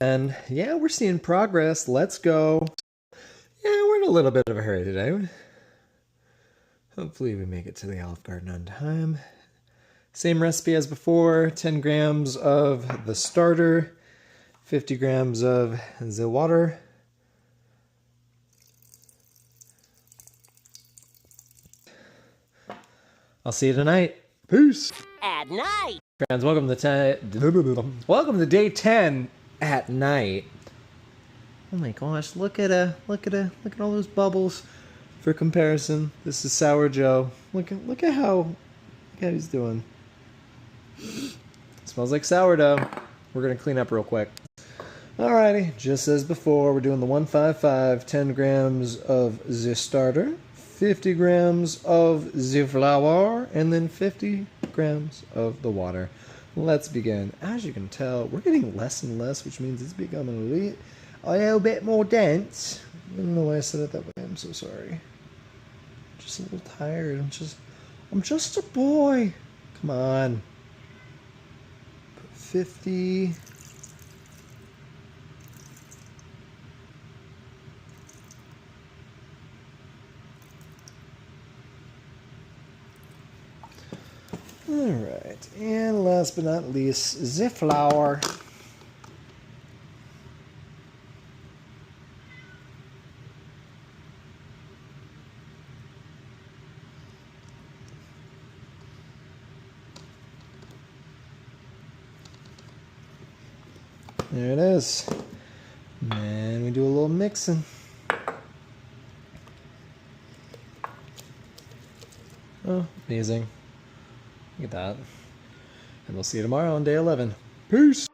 And yeah, we're seeing progress. Let's go. Yeah, we're in a little bit of a hurry today. Hopefully we make it to the Olive Garden on time. Same recipe as before, 10 grams of the starter, 50 grams of the water. I'll see you tonight. Peace. At night. Friends, welcome to day 10 at night. Oh my gosh, look at all those bubbles. For comparison, this is Sourdough. Look at how he's doing. Smells like sourdough. We're gonna clean up real quick. Alrighty, just as before, we're doing the 155, 10 grams of the starter, 50 grams of the flour, and then 50 grams of the water. Let's begin. As you can tell, we're getting less and less, which means it's becoming a little bit more dense. I don't know why I said it that way. I'm so sorry. Just a little tired. I'm just a boy. Come on. Put 50. Alright, and last but not least, the flour. There it is. And we do a little mixing. Oh, amazing. Look at that. And we'll see you tomorrow on day 11. Peace!